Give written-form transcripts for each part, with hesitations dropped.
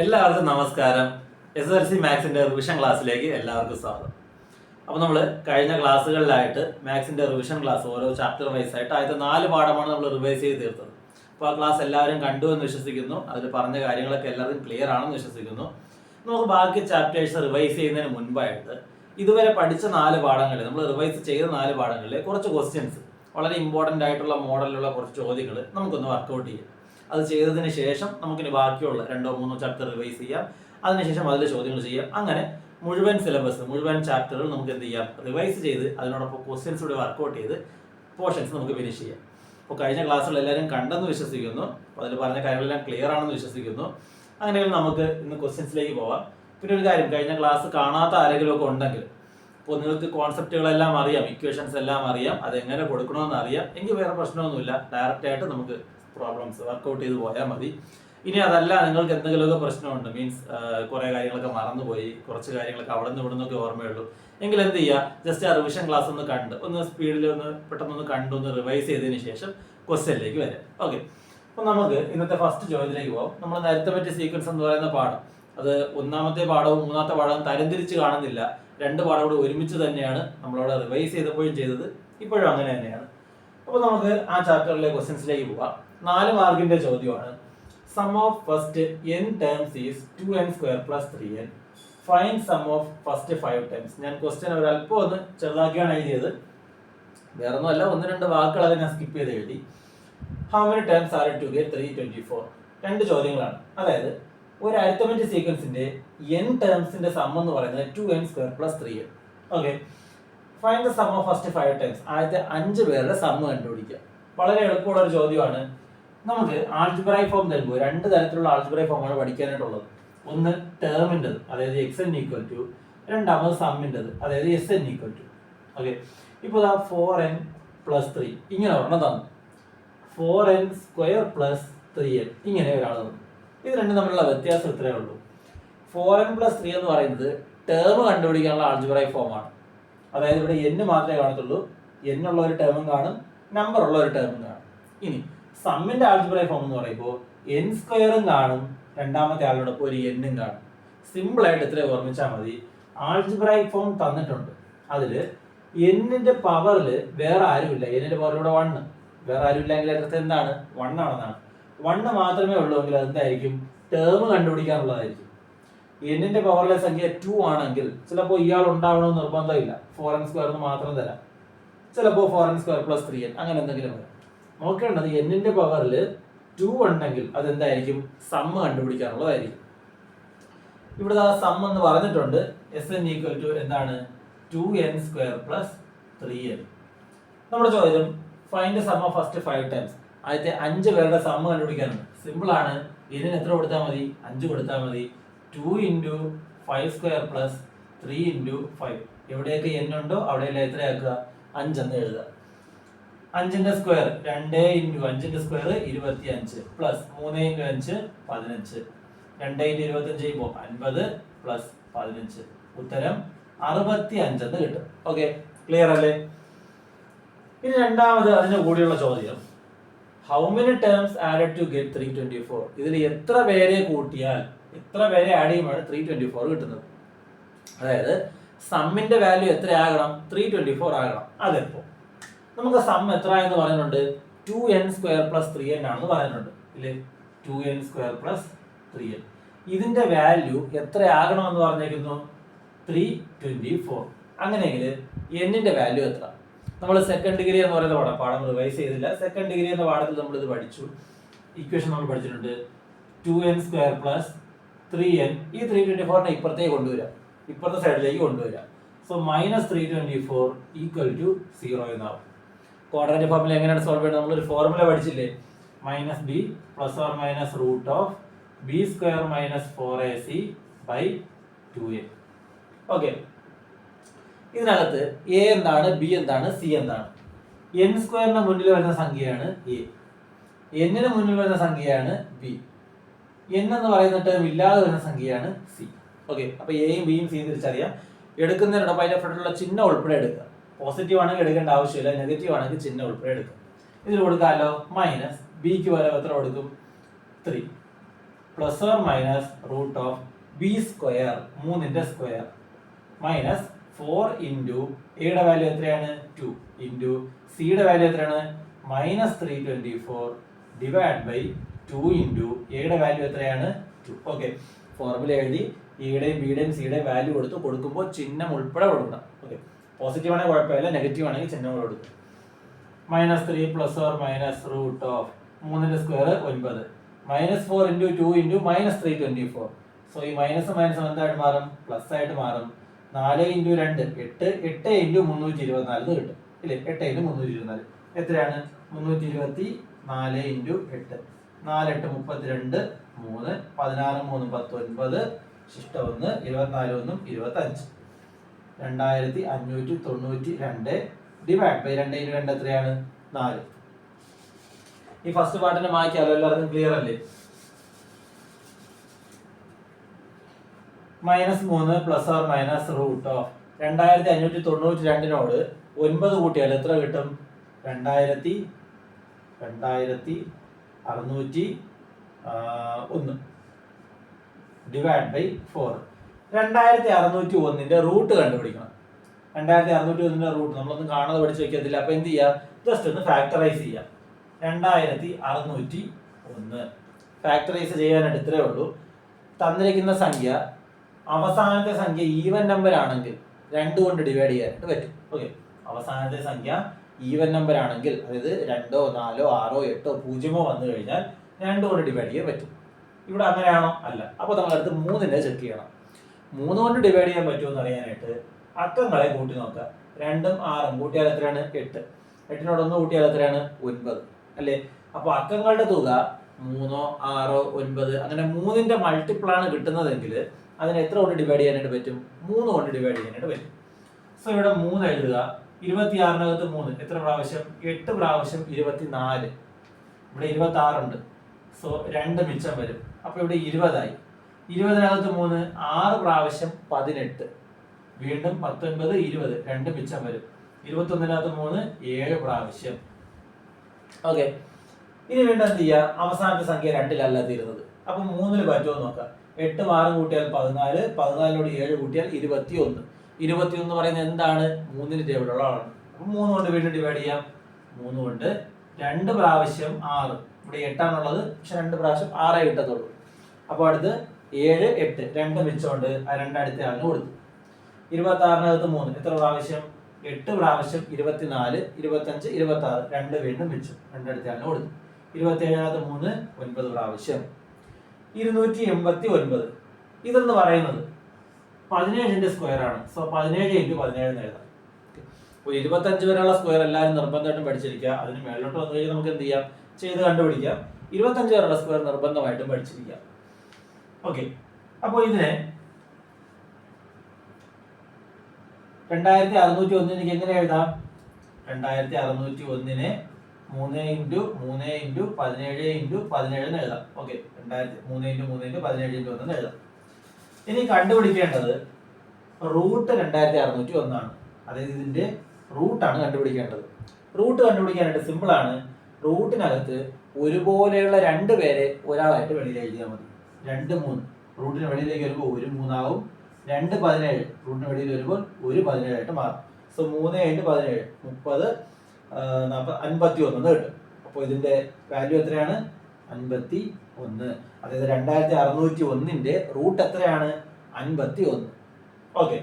എല്ലാവർക്കും നമസ്കാരം. SSLC മാത്സിന്റെ revision ക്ലാസ്സിലേക്ക് എല്ലാവർക്കും സ്വാഗതം. അപ്പോൾ നമ്മൾ കഴിഞ്ഞ ക്ലാസ്സുകളിലായിട്ട് മാത്സിന്റെ റിവിഷൻ ക്ലാസ് ഓരോ ചാപ്റ്റർ വൈസ് ആയിട്ട് ആദ്യത്തെ 4 പാഠമാണ് നമ്മൾ റിവൈസ് ചെയ്ത് തീർത്തത്. അപ്പോൾ ആ ക്ലാസ് എല്ലാവരും കണ്ടു എന്ന് വിശ്വസിക്കുന്നു. അതിൽ പറഞ്ഞ കാര്യങ്ങളൊക്കെ എല്ലാവർക്കും ക്ലിയർ ആണെന്ന് വിശ്വസിക്കുന്നു. നമുക്ക് ബാക്കി ചാപ്റ്റേഴ്സ് റിവൈസ് ചെയ്യുന്നതിന് മുൻപായിട്ട് ഇതുവരെ പഠിച്ച 4 പാഠങ്ങളിൽ നമ്മൾ റിവൈസ് ചെയ്ത 4 പാഠങ്ങളിലെ കുറച്ച് ക്വസ്റ്റ്യൻസ്, വളരെ ഇമ്പോർട്ടൻ്റ് ആയിട്ടുള്ള മോഡലിലുള്ള കുറച്ച് ചോദ്യങ്ങൾ നമുക്കൊന്ന് വർക്കൗട്ട് ചെയ്യാം. അത് ചെയ്തതിന് ശേഷം നമുക്കിനി ബാക്കിയുള്ള 2-3 ചാപ്റ്റർ റിവൈസ് ചെയ്യാം. അതിനുശേഷം അതിലെ ചോദ്യങ്ങൾ ചെയ്യാം. അങ്ങനെ മുഴുവൻ സിലബസ്, മുഴുവൻ ചാപ്റ്ററുകൾ നമുക്ക് എന്ത് ചെയ്യാം, റിവൈസ് ചെയ്ത് അതിനോടൊപ്പം ക്വസ്റ്റ്യൻസ് കൂടി വർക്കൗട്ട് ചെയ്ത് പോർഷൻസ് നമുക്ക് ഫിനിഷ് ചെയ്യാം. അപ്പോൾ കഴിഞ്ഞ ക്ലാസ്സിൽ എല്ലാവരും കണ്ടെന്ന് വിശ്വസിക്കുന്നു. അപ്പോൾ അതിൽ പറഞ്ഞ കാര്യങ്ങളെല്ലാം ക്ലിയർ ആണെന്ന് വിശ്വസിക്കുന്നു. അങ്ങനെയെങ്കിൽ നമുക്ക് ഇന്ന് ക്വസ്റ്റ്യൻസിലേക്ക് പോവാം. പിന്നെ ഒരു കാര്യം, കഴിഞ്ഞ ക്ലാസ് കാണാത്ത ആരെങ്കിലും ഒക്കെ ഉണ്ടെങ്കിൽ, ഇപ്പോൾ നിങ്ങൾക്ക് കോൺസെപ്റ്റുകളെല്ലാം അറിയാം, ഇക്വേഷൻസ് എല്ലാം അറിയാം, അതെങ്ങനെ കൊടുക്കണമെന്ന് അറിയാം, എങ്കിൽ വേറെ പ്രശ്നമൊന്നുമില്ല. ഡയറക്റ്റ് ആയിട്ട് നമുക്ക് പ്രോബ്ലംസ് വർക്കൗട്ട് ചെയ്ത് പോയാൽ മതി. ഇനി അതല്ല, നിങ്ങൾക്ക് എന്തെങ്കിലുമൊക്കെ പ്രശ്നമുണ്ട്, മീൻസ് കുറേ കാര്യങ്ങളൊക്കെ മറന്നുപോയി, കുറച്ച് കാര്യങ്ങളൊക്കെ അവിടെ നിന്ന് ഇവിടെ നിന്നൊക്കെ ഓർമ്മയുള്ളൂ, എങ്കിൽ എന്ത് ചെയ്യുക, ജസ്റ്റ് ആ റിവിഷൻ ക്ലാസ് ഒന്ന് കണ്ട് ഒന്ന് സ്പീഡിൽ ഒന്ന് പെട്ടെന്നൊന്ന് കണ്ട് ഒന്ന് റിവൈസ് ചെയ്തതിന് ശേഷം ക്വസ്റ്റ്യനിലേക്ക് വരാം. ഓക്കെ, അപ്പോൾ നമുക്ക് ഇന്നത്തെ ഫസ്റ്റ് ചോദ്യത്തിലേക്ക് പോകാം. നമ്മൾ അരിത്മെറ്റിക് സീക്വൻസ് എന്ന് പറയുന്ന പാഠം, അത് ഒന്നാമത്തെ പാഠവും മൂന്നാമത്തെ പാഠവും തരംതിരിച്ച് കാണുന്നില്ല. 2 പാഠം കൂടെ ഒരുമിച്ച് തന്നെയാണ് നമ്മളവിടെ റിവൈസ് ചെയ്തപ്പോഴും ചെയ്തത്, ഇപ്പോഴും അങ്ങനെ തന്നെയാണ്. അപ്പോൾ നമുക്ക് ആ ചാപ്റ്ററിലെ ക്വസ്റ്റ്യൻസിലേക്ക് പോകാം. 4 മാർക്കിന്റെ ചോദ്യമാണ്. Sum of first n terms is 2n² + 3n. Find sum of first 5 terms. ഞാൻ ക്വസ്റ്റ്യൻ ഒരല്പം ഒന്ന് ചെറുതാക്കിയാണ് എഴുതിയത്, വേറെ ഒന്നുമല്ല, 1-2 വാക്കുകളൊക്കെ ഞാൻ സ്കിപ്പ് ചെയ്ത് എഴുതി. How many terms are to get 324? 2 ചോദ്യങ്ങളാണ്. അതായത് ഒരു അരിത്മെറ്റിക് സീക്വൻസിന്റെ n ടേംസിന്റെ സം എന്ന് പറയുന്നത് 2n² + 3n. Okay, find the sum of first 5 terms. ആദ്യത്തെ 5 പേരുടെ സം കണ്ടുപിടിക്കുക. വളരെ എളുപ്പമുള്ള ഒരു ചോദ്യമാണ്. നമുക്ക് ആൾജിബ്രായിക് ഫോം തരുമ്പോൾ 2 തരത്തിലുള്ള ആൾജിബ്രായിക് ഫോമാണ് പഠിക്കാനായിട്ടുള്ളത്. ഒന്ന് ടേമിൻ്റെത്, അതായത് xn = 2. രണ്ടാമത് സമ്മിൻ്റെത്, അതായത് Sn = 2. ഓക്കെ, ഇപ്പോൾ 4n + 3 ഇങ്ങനെ ഒരെണ്ണം തന്നു, 4n² + 3n ഇങ്ങനെ ഒരാൾ തന്നു. ഇത് രണ്ടും തമ്മിലുള്ള വ്യത്യാസം ഇത്രയേ ഉള്ളൂ. 4n + 3 എന്ന് പറയുന്നത് ടേം കണ്ടുപിടിക്കാനുള്ള ആൾജിബ്രായിക് ഫോമാണ്. അതായത് ഇവിടെ n മാത്രമേ കാണത്തുള്ളൂ, n ഉള്ള ഒരു ടേമും കാണും, നമ്പർ ഉള്ള ഒരു ടേമും കാണും. ഇനി സമ്മിന്റെ ആൾജിബ്രായിക് ഫോം എന്ന് പറയുമ്പോൾ n² കാണും, രണ്ടാമത്തെ ആളോടൊപ്പം ഒരു n കാണും. സിമ്പിൾ ആയിട്ട് ഇത്രയും ഓർമ്മിച്ചാൽ മതി. ആൾജിബ്രായിക് ഫോം തന്നിട്ടുണ്ട്, അതിൽ n-ന്റെ പവറിൽ വേറെ ആരുമില്ല, n-ന്റെ പവറിലൂടെ 1, വേറെ ആരും ഇല്ലെങ്കിൽ അതിനകത്ത് എന്താണ്, 1 ആണെന്നാണ്. 1 മാത്രമേ ഉള്ളൂ എങ്കിൽ അതെന്തായിരിക്കും, ടേം കണ്ടുപിടിക്കാനുള്ളതായിരിക്കും. n-ന്റെ പവറിലെ സംഖ്യ 2 ആണെങ്കിൽ ചിലപ്പോൾ ഇയാൾ ഉണ്ടാവണമെന്ന് നിർബന്ധമില്ല, 4n² എന്ന് മാത്രം തരാം. ചിലപ്പോൾ 4n² + 3n അങ്ങനെ എന്തെങ്കിലും വരാം. നോക്കേണ്ടത് n-ന്റെ പവറിൽ 2 ഉണ്ടെങ്കിൽ അതെന്തായിരിക്കും, സം കണ്ടുപിടിക്കാനുള്ളതായിരിക്കും. ഇവിടെ സം എന്ന് പറഞ്ഞിട്ടുണ്ട്. Sn = എന്താണ്, 2n² + 3n. നമ്മുടെ ചോദ്യം find sum of first 5 times. ആദ്യത്തെ 5 പേരുടെ സം കണ്ടുപിടിക്കാനുണ്ട്. സിമ്പിൾ ആണ്. n എത്ര കൊടുത്താൽ മതി, 5 കൊടുത്താൽ മതി. 2 × 5² + 3 × 5. എവിടെയൊക്കെ n ഉണ്ടോ അവിടെയെല്ലാം എത്രയാക്കുക, 5 എന്ന് എഴുതുക. 5-ന്റെ സ്ക്വയർ 2 × 5-ന്റെ സ്ക്വയർ 25 പ്ലസ് 3 × 5 15. 2 × 25 ചെയ്യുമ്പോൾ 50 പ്ലസ് 15, ഉത്തരം 65 എന്ന് കിട്ടും. ഓക്കെ, ക്ലിയർ അല്ലേ? ഇനി രണ്ടാമത് അതിന് കൂടിയുള്ള ചോദ്യം, how many terms added to get 324? ഇതിൽ എത്ര പേരെ കൂട്ടിയാൽ, എത്ര പേരെ ആഡ് ചെയ്യുമ്പോഴാണ് 324 കിട്ടുന്നത്? അതായത് സമ്മിന്റെ വാല്യൂ എത്രയാകണം, 324 ആകണം. അതെപ്പോ നമുക്ക് സം എത്ര എന്ന് പറയുന്നുണ്ട്, 2n² + 3n ആണെന്ന് പറയുന്നുണ്ട്. ഇല്ലേ, 2n² + 3n. ഇതിന്റെ വാല്യൂ എത്രയാകണം എന്ന് പറഞ്ഞേക്കുന്നു, 324. അങ്ങനെയെങ്കിൽ n-ന്റെ വാല്യൂ എത്ര? നമ്മൾ സെക്കൻഡ് ഡിഗ്രി എന്ന് പറയുന്ന പാഠം റിവൈസ് ചെയ്തില്ല. സെക്കൻഡ് ഡിഗ്രി എന്ന പാഠത്തിൽ നമ്മൾ ഇത് പഠിച്ചു. ഇക്വേഷൻ നമ്മൾ പഠിച്ചിട്ടുണ്ട്. 2n² + 3n. ഈ 324നെ ഇപ്പുറത്തേക്ക് കൊണ്ടുവരാം, ഇപ്പുറത്തെ സൈഡിലേക്ക് കൊണ്ടുവരാം. സോ -324 = 0 എന്നാവും. ക്വാഡ്രാറ്റിക് ഫോർമുല എങ്ങനെയാണ് സോൾവ് ചെയ്യുന്നത്? നമ്മളൊരു ഫോർമുല പഠിച്ചില്ലേ, -b ± √b² - 4ac/2a. ഓക്കെ, ഇതിനകത്ത് a എന്താണ്, b എന്താണ്, c എന്താണ്? n² മുന്നിൽ വരുന്ന സംഖ്യയാണ് a, n-ന് മുന്നിൽ വരുന്ന സംഖ്യയാണ് b, n എന്ന് പറയുന്ന ടേം ഇല്ലാതെ വരുന്ന സംഖ്യയാണ് c. ഓക്കെ, അപ്പൊ എയും ബിയും സിയും തിരിച്ചറിയാം. എടുക്കുന്നതിനോടൊപ്പം അതിന്റെ ഫ്രണ്ടിലുള്ള ചിഹ്നം ഉൾപ്പെടെ എടുക്കുക. പോസിറ്റീവ് ആണെങ്കിൽ എടുക്കേണ്ട ആവശ്യമില്ല, നെഗറ്റീവ് ആണെങ്കിൽ ചിഹ്നം ഉൾപ്പെടെ എടുക്കുക. ഇതിൽ കൊടുക്കാമല്ലോ, മൈനസ് ബിക്ക് പകരം എത്ര കൊടുക്കും, 3. Plus or minus root of b square 3ന്റെ സ്ക്വയർ മൈനസ് 4 ഇൻറ്റു എയുടെ വാല്യൂ എത്രയാണ് 2 ഇൻറ്റു സിയുടെ വാല്യൂ എത്രയാണ് -324 ഡിവൈഡ് ബൈ 2 ഇൻറ്റു എയുടെ വാല്യൂ എത്രയാണ് 2. ഓക്കെ, ഫോർമുല എഴുതി ഇയുടെയും ബിയുടെയും സിയുടെയും വാല്യൂ കൊടുക്കുമ്പോൾ ചിഹ്നം ഉൾപ്പെടെ കൊടുക്കണം. ഓക്കെ, പോസിറ്റീവ് ആണെങ്കിൽ കുഴപ്പമില്ല, നെഗറ്റീവ് ആണെങ്കിൽ ചിഹ്നം കൊടുക്കും. -3 plus or minus root of 3ന്റെ സ്ക്വയർ 9 -4 ഇൻറ്റു 2 ഇൻറ്റു -324. സോ ഈ മൈനസ് എന്തായിട്ട് മാറും, പ്ലസ് ആയിട്ട് മാറും. 4 ഇൻറ്റു 2 8 8 ഇൻറ്റു 324 കിട്ടും ഇല്ലേ, 8 ഇൻറ്റു 324 എത്രയാണ് 324 ഇൻറ്റു 8 4 8 32 3 16 3 19 ശിഷ്ട 1 24 1 25 2592 ഡിവൈഡ് ബൈ 2 ഇൻറ്റു 2 എത്രയാണ് 4. ഈ ഫസ്റ്റ് പാർട്ടിനെ മാറ്റിയാലോ, എല്ലാവർക്കും ക്ലിയർ അല്ലേ? -3 plus or minus root of 2592 9 കൂട്ടിയാൽ എത്ര കിട്ടും 2601 ഡിവൈഡ് ബൈ 4. 2601ന്റെ റൂട്ട് കണ്ടുപിടിക്കണം. 2601ന്റെ റൂട്ട് നമ്മളൊന്നും കാണാതെ പഠിച്ചു വെക്കത്തില്ല. അപ്പൊ എന്ത് ചെയ്യാം, ജസ്റ്റ് ഒന്ന് ഫാക്ടറൈസ് ചെയ്യാം. 2601 ഫാക്ടറൈസ് ചെയ്യാനായിട്ട് ഇത്രേ ഉള്ളൂ. തന്നിരിക്കുന്ന സംഖ്യ അവസാനത്തെ സംഖ്യ ഈവൻ നമ്പർ ആണെങ്കിൽ 2 കൊണ്ട് ഡിവൈഡ് ചെയ്യാനായിട്ട് പറ്റും. ഓക്കെ, അവസാനത്തെ സംഖ്യ ഈവൻ നമ്പർ ആണെങ്കിൽ, അതായത് 2 4 6 8 0 വന്നു കഴിഞ്ഞാൽ 2 കൊണ്ട് ഡിവൈഡ് ചെയ്യാൻ പറ്റും. ഇവിടെ അങ്ങനെയാണോ? അല്ല. അപ്പോൾ നമ്മളടുത്ത് 3ന്റെ ചെക്ക് ചെയ്യണം. 3 കൊണ്ട് ഡിവൈഡ് ചെയ്യാൻ പറ്റുമെന്ന് അറിയാനായിട്ട് അക്കങ്ങളെ കൂട്ടി നോക്കാം. 2ഉം 6ഉം കൂട്ടിയാൽ എത്രയാണ് 8, 8നോട് 1 കൂട്ടിയാൽ എത്രയാണ് 9 അല്ലേ? അപ്പോൾ അക്കങ്ങളുടെ തുക 3 6 9 അങ്ങനെ 3ന്റെ മൾട്ടിപ്പിൾ ആണ് കിട്ടുന്നതെങ്കിൽ അതിനെ എത്ര കൊണ്ട് ഡിവൈഡ് ചെയ്യാനായിട്ട് പറ്റും? 3 കൊണ്ട് ഡിവൈഡ് ചെയ്യാനായിട്ട് പറ്റും. സോ ഇവിടെ 3 എഴുതുക. 26നകത്ത് 3 എത്ര പ്രാവശ്യം? 8 പ്രാവശ്യം 24. ഇവിടെ 26 ഉണ്ട്. സോ 2 മിച്ചം വരും. അപ്പൊ ഇവിടെ 20 ആയി. 20നകത്ത് 3 6 പ്രാവശ്യം 18. വീണ്ടും 19 20 2 മിച്ചം വരും. 21നകത്ത് 3 7 പ്രാവശ്യം. ഓക്കെ, ഇനി വീണ്ടും എന്ത് ചെയ്യുക, അവസാനത്തെ സംഖ്യ 2ലല്ല തീരുന്നത്. അപ്പൊ 3ൽ പറ്റുമോ നോക്കാം. 8 6 കൂട്ടിയാൽ 14, 14നോട് 7 കൂട്ടിയാൽ 21. 21 പറയുന്നത് എന്താണ്? 3ന് ടേബിളുള്ള ആളാണ്. അപ്പൊ 3 കൊണ്ട് വീണ്ടും ഡിവൈഡ് ചെയ്യാം. 3 കൊണ്ട് 2 പ്രാവശ്യം 6. ഇവിടെ 8 ആണുള്ളത്, പക്ഷെ 2 പ്രാവശ്യം 6 കിട്ടത്തുള്ളൂ. അപ്പോൾ അടുത്ത് 7 8 2 മിച്ചമുണ്ട്. ആ 2 അടുത്ത ആളിന് കൊടുത്തു. 26നകത്ത് 3 എത്ര പ്രാവശ്യം? 8 പ്രാവശ്യം 24 25 26 2 വീണ്ടും മിച്ചം. 2 അടുത്ത ആളിന് കൊടുത്തു. 27നകത്ത് 3 9 പ്രാവശ്യം. 289. ഇതെന്ന് പറയുന്നത് 17ന്റെ സ്ക്വയർ ആണ്. സോ 17 ഇൻറ്റു 17 എഴുതാം. ഒരു 25 വരെയുള്ള സ്ക്വയർ എല്ലാവരും നിർബന്ധമായിട്ടും പഠിച്ചിരിക്കുക. അതിന് മേളിലോട്ട് വന്നു കഴിഞ്ഞാൽ നമുക്ക് എന്ത് ചെയ്യാം, ചെയ്ത് കണ്ടുപിടിക്കാം. 25 വരെയുള്ള സ്ക്വയർ നിർബന്ധമായിട്ടും പഠിച്ചിരിക്കാം. ഓക്കെ, അപ്പോൾ ഇതിനെ 2601 എനിക്ക് എങ്ങനെ എഴുതാം? 2601നെ 3 ഇൻറ്റു 3 ഇൻറ്റു 17 ഇൻറ്റു 17 എഴുതാം. ഓക്കെ, 3 ഇൻറ്റു 3 ഇൻറ്റു 17 ഇൻറ്റു 1 എഴുതാം. ഇനി കണ്ടുപിടിക്കേണ്ടത് റൂട്ട് 2601 ആണ്. അതായത് ഇതിന്റെ റൂട്ടാണ് കണ്ടുപിടിക്കേണ്ടത്. റൂട്ട് കണ്ടുപിടിക്കാനായിട്ട് സിമ്പിൾ ആണ്. റൂട്ടിനകത്ത് ഒരുപോലെയുള്ള 2 പേരെ ഒരാളായിട്ട് വെളിയിൽ എഴുതിയാൽ മതി. 2 3 റൂട്ടിന് വെളിയിലേക്ക് വരുമ്പോൾ 1 3 ആവും. 2 17 റൂട്ടിന് വെളിയിൽ വരുമ്പോൾ 1 17 ആയിട്ട് മാറും. സോ 3 ഇൻറ്റു 17 30 51 കിട്ടും. അപ്പോൾ ഇതിന്റെ വാല്യൂ എത്രയാണ്? 51. അതായത് 2601ന്റെ റൂട്ട് എത്രയാണ്? 51. ഓക്കെ,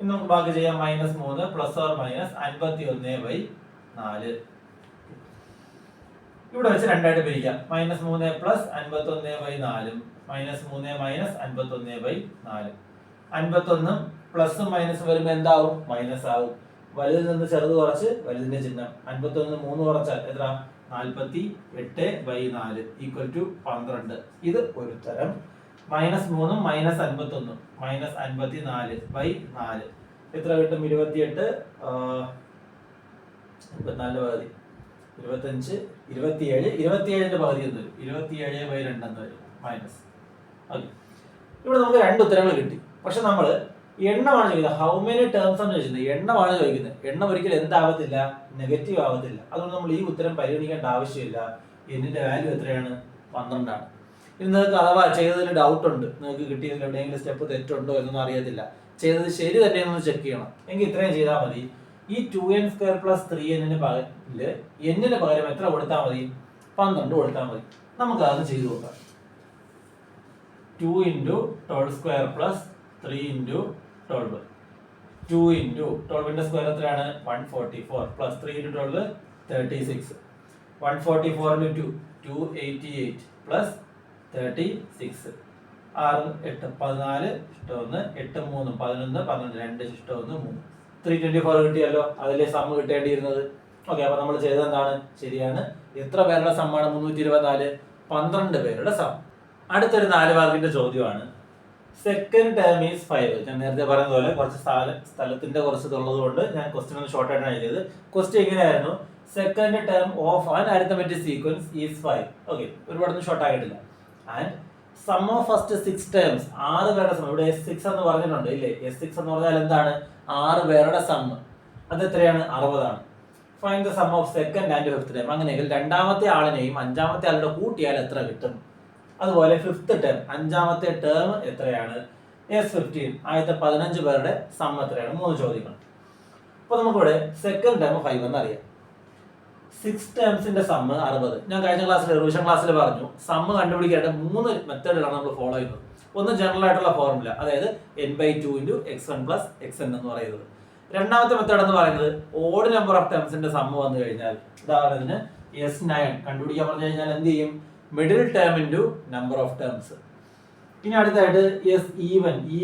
ഇനി നമുക്ക് ബാക്കി ചെയ്യാം. -3 പ്ലസ് ഓർ മൈനസ് 51/4. ഇവിടെ വെച്ച് രണ്ടായിട്ട് പിരിക്കാം. -3 പ്ലസ് 51/4 -3 മൈനസ് 51/4. 51 പ്ലസും മൈനസും വരുമ്പോൾ എന്താവും? മൈനസ് ആവും. വലുതിൽ നിന്ന് ചെറുത് കുറച്ച് വലുതിന്റെ ചിഹ്നം. 51 3 കുറച്ചാൽ എത്ര? 48/4 ഈക്വൽ ടു 12. ഇത് ഒരു ഉത്തരം. -3 -51 -54/4 എത്ര കിട്ടും? 28 24 പകുതി 25 27 27ന്റെ പകുതി എന്ന് വരും. 27/2 എന്ന് വരും മൈനസ്. ഓക്കെ, ഇവിടെ നമുക്ക് 2 ഉത്തരങ്ങൾ കിട്ടി. പക്ഷെ നമ്മൾ എണ്ണമാണ് ചോദിക്കുന്നത്. ഹൗ മെനി ടേംസ് ആണ് ചോദിക്കുന്നത്. എണ്ണമാണ് ചോദിക്കുന്നത്. എണ്ണം ഒരിക്കലും എന്താവത്തില്ല? നെഗറ്റീവ് ആവത്തില്ല. അതുകൊണ്ട് നമ്മൾ ഈ ഉത്തരം പരിഗണിക്കേണ്ട ആവശ്യമില്ല. എന്നിന്റെ വാല്യൂ എത്രയാണ്? 12 ആണ്. ഇനി നിങ്ങൾക്ക് അഥവാ ചെയ്തതിൽ ഡൗട്ട് ഉണ്ട്, നിങ്ങൾക്ക് കിട്ടിയതിൽ എവിടെയെങ്കിലും സ്റ്റെപ്പ് തെറ്റുണ്ടോ എന്നൊന്നും അറിയത്തില്ല, ചെയ്തത് ശരി തന്നെയെന്നൊന്ന് ചെക്ക് ചെയ്യണം എങ്കിൽ ഇത്രയും ചെയ്താൽ മതി. ഈ 2n² + 3n എന്നിന് പകരം എത്ര കൊടുത്താൽ മതി? 12 കൊടുത്താൽ മതി. നമുക്ക് അത് ചെയ്തു നോക്കാം. 2 × 12² + 3 × 12. 2 × 12ന്റെ സ്ക്വയർ എത്രയാണ്? 144 + 3 × 12 36. 144 × 2 288 + 36. 6 8 14 1 8 3 11 12 2 1 3 324 കിട്ടിയല്ലോ. അതിലെ സം കിട്ടേണ്ടിയിരുന്നത്. ഓക്കെ, അപ്പൊ നമ്മൾ ചെയ്തത് എന്താണ്? ശരിയാണ്. എത്ര പേരുടെ സമ്മാണ് 324? 12 പേരുടെ സം. അടുത്തൊരു 4 മാർക്കിന്റെ ചോദ്യമാണ്. Second term is 5. ഞാൻ നേരത്തെ പറഞ്ഞ പോലെ കുറച്ച് സ്ഥലത്തിന്റെ കുറച്ച് ഇതുള്ളത് കൊണ്ട് ഞാൻ ക്വസ്റ്റ്യൻ ഒന്ന് ഷോർട്ട് ആയിട്ടാണ് എഴുതിയത്. ക്വസ്റ്റ്യൻ എങ്ങനെയായിരുന്നു? Second term of an arithmetic sequence is 5. Okay, ഒരുപാടൊന്നും ഷോർട്ട് ആയിട്ടില്ല. And sum of first 6 terms, 6 പേരുടെ സം. ഇവിടെ S6 എന്ന് പറഞ്ഞിട്ടുണ്ട് ഇല്ലേ? S6 എന്ന് പറഞ്ഞാൽ എന്താണ്? 6 പേരുടെ സം. അത് എത്രയാണ്? 60 ആണ്. Find the sum of second and fifth term. അങ്ങനെയെങ്കിൽ രണ്ടാമത്തെ ആളിനെയും അഞ്ചാമത്തെ ആളുടെ കൂട്ടിയാൽ എത്ര കിട്ടും? അതുപോലെ ഫിഫ്ത്ത് ടേം, അഞ്ചാമത്തെ ടേം എത്രയാണ്? S15. ആദ്യത്തെ 15 പേരുടെ സം എത്രയാണ്? 3 ചോദ്യങ്ങൾ. അപ്പൊ നമുക്കിവിടെ സെക്കൻഡ് ടേം 5 എന്നറിയാം. 6 ടേംസിന്റെ സം 60. ഞാൻ കഴിഞ്ഞ ക്ലാസ്സിൽ റിവിഷൻ ക്ലാസ്സിൽ പറഞ്ഞു സം കണ്ടുപിടിക്കേണ്ട 3 മെത്തേഡുകളാണ് നമ്മൾ ഫോളോ ചെയ്യുന്നത്. ഒന്ന് ജനറൽ ആയിട്ടുള്ള ഫോർമുല, അതായത് n/2 × x1 + xn എന്ന് പറയുന്നത്. രണ്ടാമത്തെ മെത്തേഡ് എന്ന് പറയുന്നത് ഓഡ് നമ്പർ ഓഫ് ടേംസിന്റെ സം വന്നു കഴിഞ്ഞാൽ, ഉദാഹരണത്തിന് S9 കണ്ടുപിടിക്കാൻ പറഞ്ഞു കഴിഞ്ഞാൽ എന്ത് ചെയ്യും? Middle term into number of terms. ഇനി അടുത്തായിട്ട്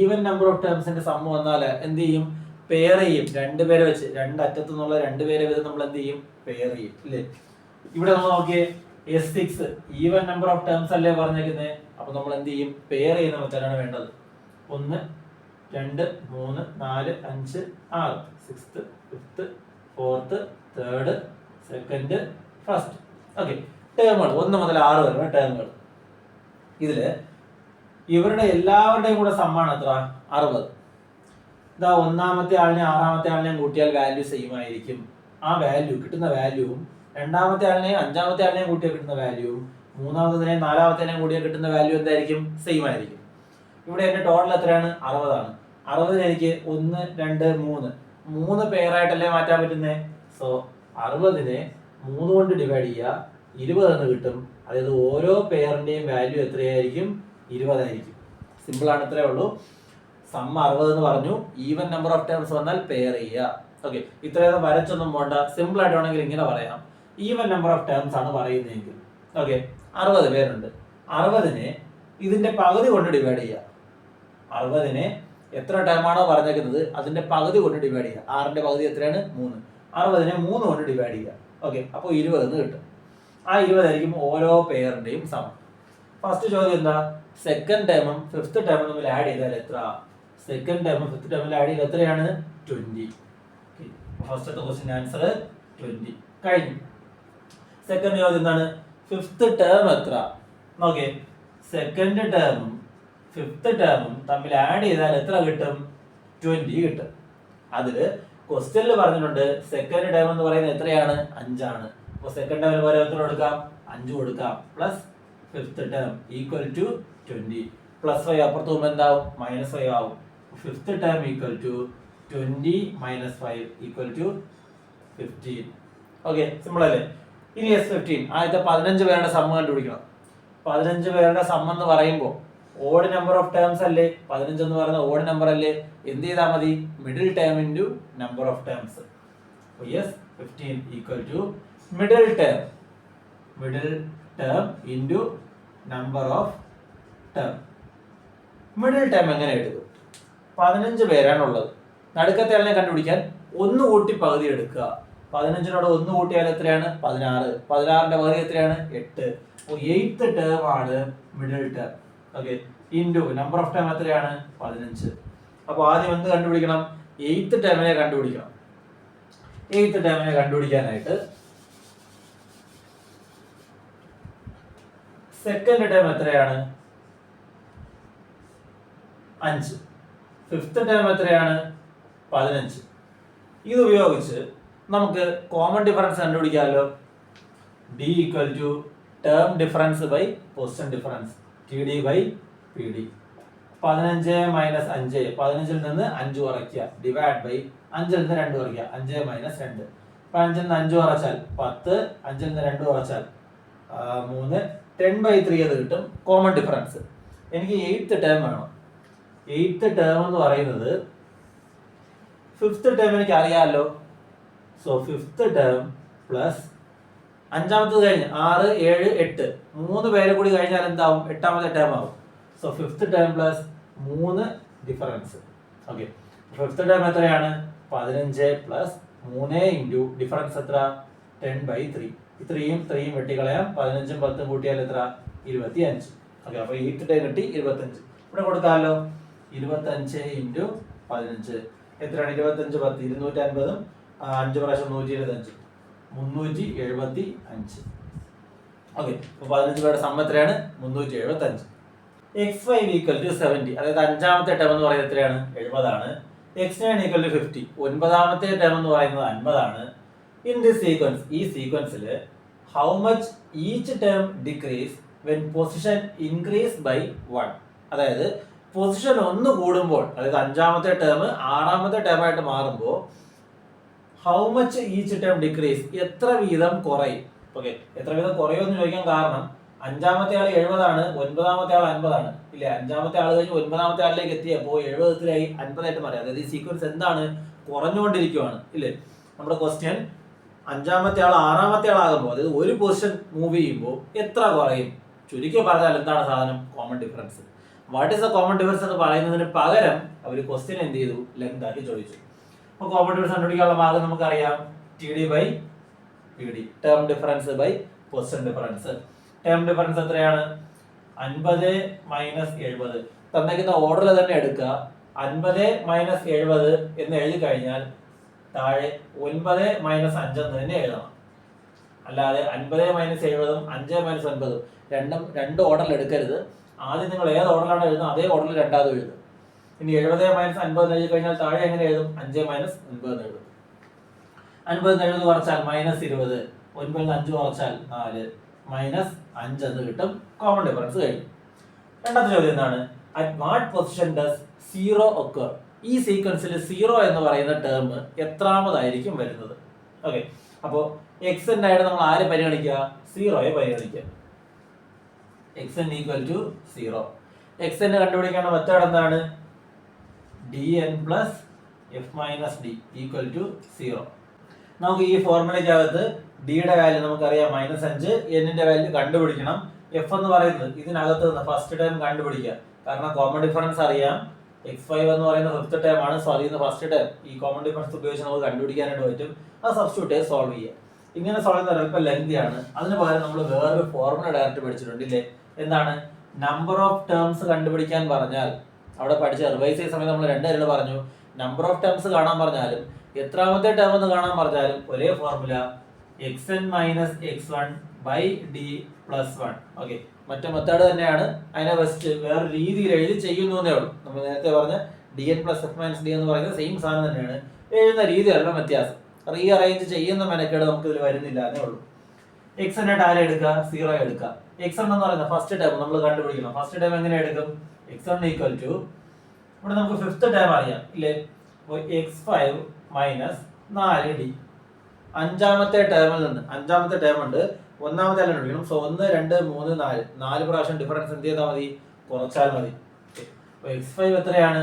ഈവൻ നമ്പർ ഓഫ് ടേംസിന്റെ സം വന്നാൽ എന്ത് ചെയ്യും? പെയർ ചെയ്യും. 2 പേരെ വെച്ച്, 2 അറ്റത്തു നിന്നുള്ള 2 പേരെ വെച്ച് നമ്മൾ എന്ത് ചെയ്യും? പെയർ ചെയ്യും അല്ലേ? ഇവിടെ നമ്മൾ നോക്കിയേ, S6 even number of terms അല്ലേ പറഞ്ഞേക്കുന്നത്. അപ്പൊ നമ്മൾ എന്ത് ചെയ്യും? പെയർ ചെയ്യുന്ന മെത്തേഡാണ് വേണ്ടത്. 1 2 3 4 5 6. 6th 5th 4th 3rd 2nd 1st. Okay, ടേമുകൾ 1 മുതൽ 6 വരെയുള്ള ടേമുകൾ. ഇതില് ഇവരുടെ എല്ലാവരുടെയും കൂടെ സമ്മാണ് എത്ര? 60. ഇതാ ഒന്നാമത്തെ ആളിനെയും 6ാമത്തെ ആളിനെയും കൂട്ടിയാൽ വാല്യൂ സെയിം ആയിരിക്കും. ആ വാല്യൂ കിട്ടുന്ന വാല്യൂവും രണ്ടാമത്തെ ആളിനെയും 5ാമത്തെ ആളിനെയും കൂട്ടിയാൽ കിട്ടുന്ന വാല്യൂവും 3ാമത്തേനെയും 4ാമത്തേനെയും കൂട്ടിയാൽ കിട്ടുന്ന വാല്യൂ എന്തായിരിക്കും? സെയിം ആയിരിക്കും. ഇവിടെ എന്റെ ടോട്ടൽ എത്രയാണ്? 60 ആണ്. 60 എനിക്ക് 1 2 3 പേരായിട്ടല്ലേ മാറ്റാൻ പറ്റുന്നേ. സോ 60നെ 3 കൊണ്ട് ഡിവൈഡ് ചെയ്യുക, 20 എന്ന് കിട്ടും. അതായത് ഓരോ പെയറിന്റെയും വാല്യൂ എത്രയായിരിക്കും? 20 ആയിരിക്കും. സിമ്പിൾ ആണ്, ഇത്രേ ഉള്ളൂ. സം 60 എന്ന് പറഞ്ഞു. ഈവൻ നമ്പർ ഓഫ് ടേംസ് വന്നാൽ പെയർ ചെയ്യുക. ഓക്കെ, ഇത്രയൊന്നും വരച്ചൊന്നും പോണ്ട. സിമ്പിൾ ആയിട്ട് വേണമെങ്കിൽ ഇങ്ങനെ പറയാം. ഈവൻ നമ്പർ ഓഫ് ടേംസ് ആണ് പറയുന്നതെങ്കിൽ, ഓക്കെ, 60 പേരുണ്ട്. 60നെ ഇതിന്റെ പകുതി കൊണ്ട് ഡിവൈഡ് ചെയ്യുക. 60നെ എത്ര ടേമാണോ പറഞ്ഞേക്കുന്നത് അതിന്റെ പകുതി കൊണ്ട് ഡിവൈഡ് ചെയ്യുക. 6ന്റെ പകുതി എത്രയാണ്? 3. 60നെ 3 കൊണ്ട് ഡിവൈഡ് ചെയ്യുക. ഓക്കെ, അപ്പോൾ 20 എന്ന് കിട്ടും. ആ 20 ആയിരിക്കും ഓരോ പെയറിന്റെയും സം. ഫസ്റ്റ് ചോദ്യം എന്താ? സെക്കൻഡ് ടേമും ഫിഫ്ത്ത് ടേമും തമ്മിൽ ആഡ് ചെയ്താൽ എത്ര? സെക്കൻഡ് ടേമും ഫിഫ്ത്ത് ടേമിൽ ആഡ് ചെയ്താൽ എത്രയാണ്? 20. ഫസ്റ്റത്തെ ക്വസ്റ്റ്യൻ ആൻസർ 20 കഴിഞ്ഞു. സെക്കൻഡ് ചോദ്യം എന്താണ്? ഫിഫ്ത്ത് ടേം എത്ര? നോക്കേ, സെക്കൻഡ് ടേമും ഫിഫ്ത്ത് ടേമും തമ്മിൽ ആഡ് ചെയ്താൽ എത്ര കിട്ടും? 20 കിട്ടും. അതില് ക്വസ്റ്റ്യനിൽ പറഞ്ഞിട്ടുണ്ട് സെക്കൻഡ് ടേം എന്ന് പറയുന്നത് എത്രയാണ്? 5 ആണ്. അപ്പോൾ സെക്കൻഡ് ടേമിന് പോലെ എത്ര കൊടുക്കാം? 5 കൊടുക്കാം. Plus fifth term equal to 20 +5 അപ്പുറത്ത് പോകുമ്പോൾ എന്താവും? -5 ആവും. Fifth term equal to 20 - 5 equal to 15. Okay, simple അല്ലേ? ഇനി S15 ആദ്യത്തെ 15 പേരുടെ സം കണ്ടുപിടിക്കണം. 15 പേരുടെ സം എന്ന് പറയുമ്പോൾ ഓഡ് നമ്പർ ഓഫ് ടേംസ് അല്ലേ? 15 എന്ന് പറയുന്നത് ഓഡ് നമ്പർ അല്ലേ? എന്ത് ചെയ്താൽ മതി? Middle term into number of terms. S15 equal to middle term into number of term. Middle term എങ്ങനെ എടുക്കും? 15 പേരാണുള്ളത്. നടുക്കത്തെ ആളിനെ കണ്ടുപിടിക്കാൻ 1 കൂട്ടി പകുതി എടുക്കുക. 15നോട് 1 കൂട്ടിയാൽ എത്രയാണ്? 16. 16ന്റെ പകുതി എത്രയാണ്? 8. അപ്പോൾ 8th ടേം ആണ് middle term. Okay, into number of term എത്രയാണ്? 15. അപ്പോൾ ആദ്യം എന്ത് കണ്ടുപിടിക്കണം? 8th ടേമിനെ കണ്ടുപിടിക്കണം. 8th ടേമിനെ കണ്ടുപിടിക്കാനായിട്ട് സെക്കൻഡ് ടേം എത്രയാണ്? 5. ഫിഫ്ത്ത് ടേം എത്രയാണ്? 15. ഇത് ഉപയോഗിച്ച് നമുക്ക് കോമൺ ഡിഫറൻസ് കണ്ടുപിടിക്കാമല്ലോ. D equal to term difference by position difference. T D by P D. 15 minus 5, 15ൽ നിന്ന് 5 കുറയ്ക്കുക, ഡിവൈഡ് ബൈ 5ൽ നിന്ന് 2 കുറയ്ക്കുക, 5 മൈനസ് 2. 5ൽ നിന്ന് 5 കുറച്ചാൽ 10, 5ൽ നിന്ന് 2 കുറച്ചാൽ 3, 10/3 അത് കിട്ടും. Common difference. എനിക്ക് 8th ടേം വേണം. 8th ടേം എന്ന് പറയുന്നത് 5th ടേം എനിക്ക് അറിയാമല്ലോ. സോ 5th ടേം പ്ലസ് 5ാമത്തത് കഴിഞ്ഞ് 6, 7, 8 3 പേര് കൂടി കഴിഞ്ഞാൽ എന്താവും? 8ാമത്തെ ടേം ആവും. So 5th term plus 3 difference. Okay, 5th term എത്രയാണ്? 15 പ്ലസ് 3 ഇൻറ്റു ഡിഫറൻസ് എത്ര? 10/3. 3 വെട്ടിക്കളയാം. 15ഉം 10ഉം കൂട്ടിയാൽ എത്ര? 25. ഓക്കെ, അപ്പൊ 8th ടേം കിട്ടി 25. ഇവിടെ കൊടുക്കാമല്ലോ. 25 ഇൻറ്റു 15 എത്രയാണ്? 25 10 250, 5 പ്രാവശ്യം 125, 375. ഓക്കെ, അപ്പൊ 15 പേരുടെ സമ്മ എത്രയാണ്? 375. x5 ഈക്വൽ ടു 70, അതായത് 5ാമത്തെ ടേം എന്ന് പറയുന്നത് എത്രയാണ്? 70 ആണ്. x9 ഈക്വൽ ടു 50, 9ാമത്തെ ടേം എന്ന് പറയുന്നത് 50 ആണ്. ഇൻ ദിസ് സീക്വൻസ്, ഈ സീക്വൻസിൽ how much each term decrease when position increase by 1. അതായത് പൊസിഷൻ 1 കൂടുമ്പോൾ, അതായത് 5ാമത്തെ ടേം 6ാമത്തെ ടേം ആയിട്ട് മാറുമ്പോൾ how much each term decrease, എത്ര വീതം കുറയും. ഓക്കെ, എത്ര വീതം കുറയുമെന്ന് ചോദിക്കാൻ കാരണം 5ാമത്തെ ആൾ 70 ആണ്, 9ാമത്തെ ആൾ 50 ആണ്. ഇല്ലേ, 5ാമത്തെ ആൾ കഴിഞ്ഞ് 9ാമത്തെ ആളിലേക്ക് എത്തിയപ്പോൾ 70 50 മാറി. അതായത് ഈ സീക്വൻസ് എന്താണ്? കുറഞ്ഞുകൊണ്ടിരിക്കുകയാണ്. ഇല്ലേ, നമ്മുടെ ക്വസ്റ്റ്യൻ 5ാമത്തെ ആൾ 6ാമത്തെ ആളാകുമ്പോൾ, അതായത് ഒരു പൊസിഷൻ മൂവ് ചെയ്യുമ്പോൾ എത്ര കുറയും? ചുരുക്കി പറഞ്ഞാൽ എന്താണ് സാധനം? Common difference. What is the common difference എന്ന് പറയുന്നതിന് പകരം അവർ ക്വസ്റ്റ്യൻ എന്ത് ചെയ്തു? ലെങ്ത് ആക്കി ചോദിച്ചു. അപ്പോൾ കോമൺ ഡിഫറൻസ് കണ്ടുപിടിക്കാനുള്ള മാർഗം നമുക്കറിയാം. T D by P D, term difference by position difference. Term difference എത്രയാണ്? 50 മൈനസ് 70. തന്നിരിക്കുന്ന ഓർഡറിൽ തന്നെ എടുക്കുക. 50 മൈനസ് 70 എന്ന് എഴുതി കഴിഞ്ഞാൽ താഴെ 9 മൈനസ് 5 എന്ന് തന്നെ എഴുതണം. അല്ലാതെ 50 മൈനസ് 70ഉം 5 മൈനസ് 9ഉം രണ്ട് ഓർഡറിൽ എടുക്കരുത്. ആദ്യം നിങ്ങൾ ഏത് ഓർഡറിലാണ് എഴുതുന്നത് അതേ ഓർഡറിൽ രണ്ടാമത് എഴുതും. ഇനി 70 മൈനസ് 50 എഴുതി കഴിഞ്ഞാൽ താഴെ എങ്ങനെ എഴുതും? 5 മൈനസ് 9 എന്ന് എഴുതും. 50 70 കുറച്ചാൽ മൈനസ് 20, 9 5 കുറച്ചാൽ 4, മൈനസ് 5 എന്ന് കിട്ടും. കോമൺ ഡിഫറൻസ് കഴിഞ്ഞു. രണ്ടാമത്തെ ചോദ്യം എന്താണ്? At what position does 0 occur? ഈ സീക്വൻസിൽ 0 എന്ന് പറയുന്ന ടേം എത്രാമതായിരിക്കും വരുന്നത്? ഓക്കെ, അപ്പോൾ xn ആയിട്ട് നമ്മൾ ആരെ പരിഗണിക്കുക? 0യെ പരിഗണിക്കുക. xn equal to 0. xn കണ്ടുപിടിക്കേണ്ട മെത്തേഡ് എന്താണ്? dn plus f minus d equal to 0. നമുക്ക് ഈ ഫോർമുലയ്ക്കകത്ത് ഡിയുടെ വാല്യൂ നമുക്കറിയാം -5, എന്നിന്റെ വാല്യൂ കണ്ടുപിടിക്കണം. എഫ് എന്ന് പറയുന്നത് ഇതിനകത്ത് നിന്ന് ഫസ്റ്റ് ടേം കണ്ടുപിടിക്കുക. കാരണം കോമൺ ഡിഫറൻസ് അറിയാം. x5 എന്ന് പറയുന്ന 5th ടേം ആണ്. സോ അതിൽ നിന്ന് ഫസ്റ്റ് ടേം ഈ കോമൺ ഡിഫറൻസ് ഉപയോഗിച്ച് നമുക്ക് കണ്ടുപിടിക്കാനായിട്ട് പറ്റും. അത് സബ്സ്റ്റിറ്റ്യൂട്ട് ചെയ്ത് സോൾവ് ചെയ്യുക. ഇങ്ങനെ സോൾവ് ചെയ്യുന്ന അല്പം ലെങ്തിയാണ്. അതിന് പകരം നമ്മൾ വേറൊരു ഫോർമുല ഡയറക്റ്റ് പഠിച്ചിട്ടുണ്ട് ഇല്ലേ? എന്താണ്? നമ്പർ ഓഫ് ടേംസ് കണ്ടുപിടിക്കാൻ പറഞ്ഞാൽ, അവിടെ പഠിച്ച റിവൈസ് ചെയ്യുന്ന സമയത്ത് നമ്മൾ 2 കാര്യങ്ങൾ പറഞ്ഞു. നമ്പർ ഓഫ് ടേംസ് കാണാൻ പറഞ്ഞാലും എത്രാമത്തെ ടേം എന്ന് കാണാൻ പറഞ്ഞാലും ഒരേ formula, xn minus x1 by D plus 1. Okay, മറ്റേ മെത്തേഡ് തന്നെയാണ്. അതിനെ ഫസ്റ്റ് വേറെ രീതിയിൽ എഴുതി ചെയ്യുന്നേ ഉള്ളൂ. നമ്മൾ നേരത്തെ പറഞ്ഞ dn plus F minus D എന്ന് പറയുന്നത് സെയിം സാധനം തന്നെയാണ്. എഴുതുന്ന രീതിയല്ല വ്യത്യാസം. റീ അറേഞ്ച് ചെയ്യുന്ന മെനക്കേട് നമുക്ക് ഇതിൽ വരുന്നില്ല എന്നേ ഉള്ളൂ. xn ആയിട്ട് ആരെ എടുക്കുക? 0 എടുക്കുക. xn എന്ന് പറയുന്ന ഫസ്റ്റ് ടേം നമ്മൾ കണ്ടുപിടിക്കണം. ഫസ്റ്റ് ടേം എങ്ങനെ എടുക്കും? xn ഈക്വൽ ടു, ഇവിടെ നമുക്ക് 5th ടേം അറിയാം ഇല്ലേ? അപ്പോൾ x5 മൈനസ് 4d. 5ാമത്തെ ടേമിൽ നിന്ന് 5ാമത്തെ ടേം ഉണ്ട്, 1ാമത്തെ എല്ലാം എടുക്കണം. സോ 1 2 3 4 4 പ്രാവശ്യം ഡിഫറൻസ് എന്ത് ചെയ്താൽ മതി? കുറച്ചാൽ മതി. അപ്പോൾ x5 എത്രയാണ്?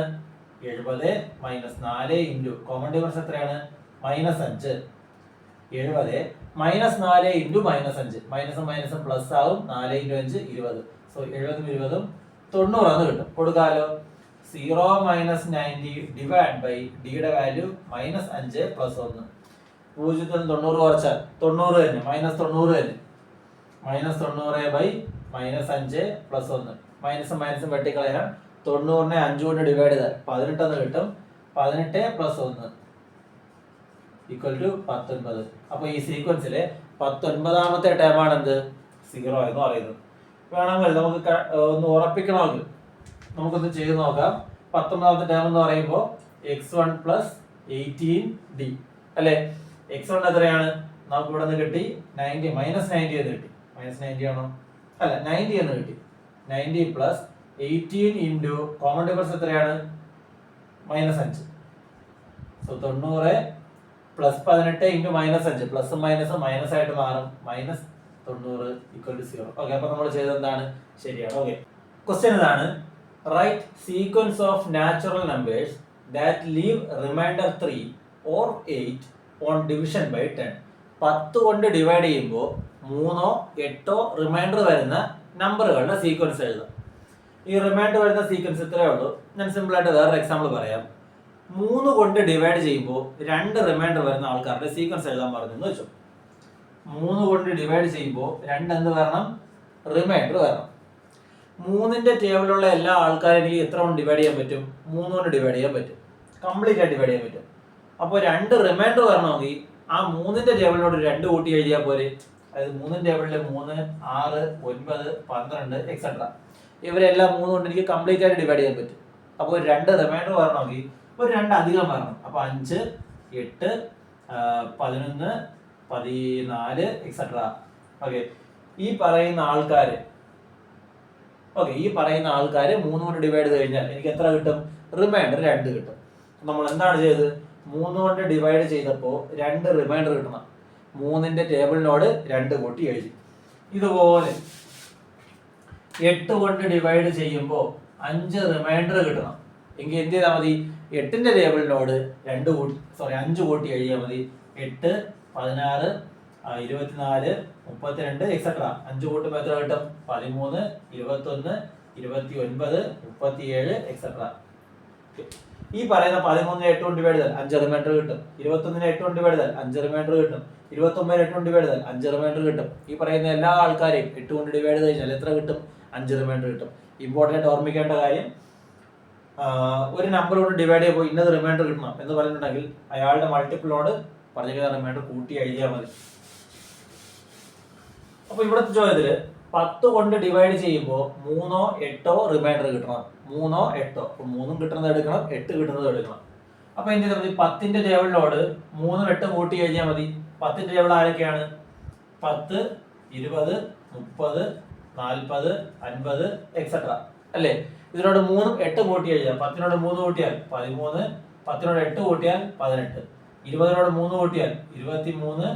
70 മൈനസ് 4 ഇൻറ്റു കോമൺ ഡിഫറൻസ് എത്രയാണ്? -5. 70 മൈനസ് 4 ഇൻറ്റു -5, മൈനസും മൈനസും പ്ലസ് ആവും. 4 ഇൻറ്റു 5 20. സോ 70 20 90 എന്ന് കിട്ടും. കൊടുക്കാലോ. 0 മൈനസ് 90 ഡിവൈഡ് ബൈ ഡിയുടെ വാല്യൂ -5 പ്ലസ് 1. 0 ൽ 90 കുറച്ചാൽ 90 തന്നെ, -90 തന്നെ. -90 ബൈ -5 പ്ലസ് 1. മൈനസും മൈനസും വെട്ടിക്കളയാം. 90നെ 5 കൊണ്ട് ഡിവൈഡ് ചെയ്താൽ 18 എന്ന് കിട്ടും. 18 പ്ലസ് 1 ഈക്വൽ ടു 19. അപ്പോൾ ഈ സീക്വൻസിലെ 19ാമത്തെ ടേം ആണ് എന്ത്? 0 എന്ന് പറയുന്നത്. വേണമെങ്കിൽ നമുക്ക് ഒന്ന് ഉറപ്പിക്കണമെങ്കിൽ നമുക്കൊന്ന് ചെയ്ത് നോക്കാം. 19ാമത്തെ ടേം എന്ന് പറയുമ്പോൾ x1 പ്ലസ് 18d അല്ലേ? x1 എത്രയാണ്? നമുക്ക് ഇവിടെ നിന്ന് കിട്ടി 90 -90 എന്ന് കിട്ടി. -90 ആണോ? അല്ല, 90 എന്ന് കിട്ടി. 90 പ്ലസ് 18 ഇൻറ്റു കോമൺ ഡിഫറൻസ് എത്രയാണ്? -5. So 90 plus 18 into -5 plus minus minus ആയിട്ട് മാറും. -90 ഈക്വൽ ടു 0. ഓക്കെ, അപ്പൊ നമ്മൾ ചെയ്തത് എന്താണ്? ശരിയാണ്. ഓക്കെ, ക്വസ്റ്റ്യൻ ഇതാണ്. Write sequence of natural numbers that leave remainder 3 or 8 on division by 10. 10 കൊണ്ട് ഡിവൈഡ് ചെയ്യുമ്പോൾ 3 8 റിമൈൻഡർ വരുന്ന നമ്പറുകളുടെ സീക്വൻസ് എഴുതാം. ഈ റിമൈൻഡർ വരുന്ന സീക്വൻസ് ഇത്രയേ ഉള്ളൂ. ഞാൻ സിമ്പിൾ ആയിട്ട് വേറൊരു എക്സാമ്പിൾ പറയാം. 3 കൊണ്ട് ഡിവൈഡ് ചെയ്യുമ്പോൾ 2 റിമൈൻഡർ വരുന്ന ആൾക്കാരുടെ സീക്വൻസ് എഴുതാൻ പറഞ്ഞു എന്ന് വെച്ചു. 3 കൊണ്ട് ഡിവൈഡ് ചെയ്യുമ്പോൾ 2 എന്ത് വരണം? റിമൈൻഡർ വരണം. 3ന്റെ ടേബിളിലുള്ള എല്ലാ ആൾക്കാരും എനിക്ക് എത്ര കൊണ്ട് ഡിവൈഡ് ചെയ്യാൻ പറ്റും? 3 കൊണ്ട് ഡിവൈഡ് ചെയ്യാൻ പറ്റും. കംപ്ലീറ്റ് ആയിട്ട് ഡിവൈഡ് ചെയ്യാൻ പറ്റും. അപ്പോൾ 2 റിമൈൻഡർ വരണമെങ്കിൽ ആ 3ന്റെ ടേബിളിനോട് 2 കൂട്ടി എഴുതിയാൽ പോരെ. അതായത് 3ന്റെ ടേബിളിൽ 3, 6, 9, 12 എക്സെട്ര ഇവരെല്ലാം 3 കൊണ്ട് എനിക്ക് കംപ്ലീറ്റ് ആയിട്ട് ഡിവൈഡ് ചെയ്യാൻ പറ്റും. അപ്പോൾ 2 റിമൈൻഡർ വരണമെങ്കിൽ ഒരു 2 അധികം വരണം. അപ്പോൾ 5, 8, 11, 14 എക്സെട്ര. ഓക്കെ, ഈ പറയുന്ന ആൾക്കാര് 3 കൊണ്ട് ഡിവൈഡ് ചെയ്ത് കഴിഞ്ഞാൽ എനിക്ക് എത്ര കിട്ടും? റിമൈൻഡർ 2 കിട്ടും. നമ്മൾ എന്താണ് ചെയ്തത്? 3 കൊണ്ട് ഡിവൈഡ് ചെയ്തപ്പോൾ 2 റിമൈൻഡർ കിട്ടണം. 3ന്റെ ടേബിളിനോട് 2 കൂട്ടി എഴുതി. ഇതുപോലെ 8 കൊണ്ട് ഡിവൈഡ് ചെയ്യുമ്പോൾ 5 റിമൈൻഡർ കിട്ടണം. എങ്കിൽ എന്ത് ചെയ്താൽ മതി? 8ന്റെ ടേബിളിനോട് 5 കൂട്ടി എഴുതിയാൽ മതി. 8, 16, 24, 32 എക്സെട്ര. 5 കൂട്ടുമ്പോൾ എത്ര കിട്ടും? 13, 21, 29, 37 എക്സെട്ര. ഈ പറയുന്ന 13നെ 8 കൊണ്ട് ഡിവൈഡ് ചെയ്താൽ 5 റിമൈൻഡർ കിട്ടും. 21നെ 8 കൊണ്ട് ഡിവൈഡ് ചെയ്താൽ 5 റിമൈൻഡർ കിട്ടും. 29നെ 8 കൊണ്ട് ഡിവൈഡ് ചെയ്താൽ 5 റിമൈൻഡർ കിട്ടും. ഈ പറയുന്ന എല്ലാ ആൾക്കാരെയും 8 കൊണ്ട് ഡിവൈഡ് ചെയ്ത് കഴിഞ്ഞാൽ എത്ര കിട്ടും? 5 റിമൈൻഡർ കിട്ടും. ഇമ്പോർട്ടൻ്റ് ഓർമ്മിക്കേണ്ട കാര്യം, ഒരു നമ്പർ കൊണ്ട് ഡിവൈഡ് ചെയ്യുമ്പോൾ ഇന്നത് റിമൈൻഡർ കിട്ടണം എന്ന് പറഞ്ഞിട്ടുണ്ടെങ്കിൽ അയാളുടെ മൾട്ടിപ്പിളിനോട് പറഞ്ഞിരിക്കുന്ന റിമൈൻഡർ കൂട്ടി എഴുതിയാൽ മതി. അപ്പൊ ഇവിടുത്തെ ചോദ്യത്തില് 10 കൊണ്ട് ഡിവൈഡ് ചെയ്യുമ്പോൾ 3 8 റിമൈൻഡർ കിട്ടണം. 3 8, അപ്പൊ 3 കിട്ടുന്നത് എടുക്കണം, 8 കിട്ടുന്നത് എടുക്കണം. അപ്പൊ എന്ത് ചെയ്താൽ മതി? 10ന്റെ ടേബിളിനോട് 3 8 കൂട്ടി എഴുതിയാൽ മതി. 10ന്റെ ടേബിൾ ആരൊക്കെയാണ്? 10, 20, 30, 40, 50 എക്സെട്ര അല്ലേ? ഇതിനോട് 3 8 കൂട്ടി എഴുതാം. 10നോട് 3 കൂട്ടിയാൽ 13, 10നോട് 8 കൂട്ടിയാൽ 18, 20നോട് 3 കൂട്ടിയാൽ 23,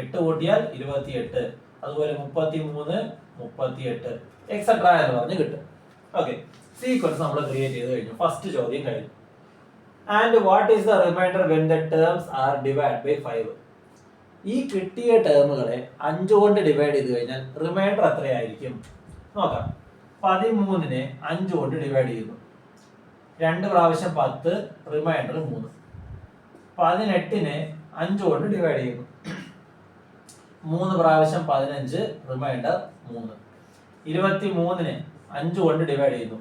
8 കൂട്ടിയാൽ 28, അതുപോലെ 33, 38 എക്സെട്ര എന്ന് പറഞ്ഞ് കിട്ടും. ഓക്കെ, സീക്വൻസ് നമ്മൾ ക്രിയേറ്റ് ചെയ്ത് കഴിഞ്ഞു. ഫസ്റ്റ് ചോദ്യം കഴിഞ്ഞു. And what is the remainder when the terms are divide by 5? ഈ കിട്ടിയ ടേമുകളെ 5 കൊണ്ട് ഡിവൈഡ് ചെയ്ത് കഴിഞ്ഞാൽ റിമൈൻഡർ എത്രയായിരിക്കും നോക്കാം. 13നെ 5 കൊണ്ട് ഡിവൈഡ് ചെയ്യുന്നു. 2 പ്രാവശ്യം 10, റിമൈൻഡർ 3. 18നെ 5 കൊണ്ട് ഡിവൈഡ് ചെയ്യുന്നു. 3 പ്രാവശ്യം 15, റിമൈൻഡർ 3. 23നെ 5 കൊണ്ട് ഡിവൈഡ് ചെയ്യുന്നു.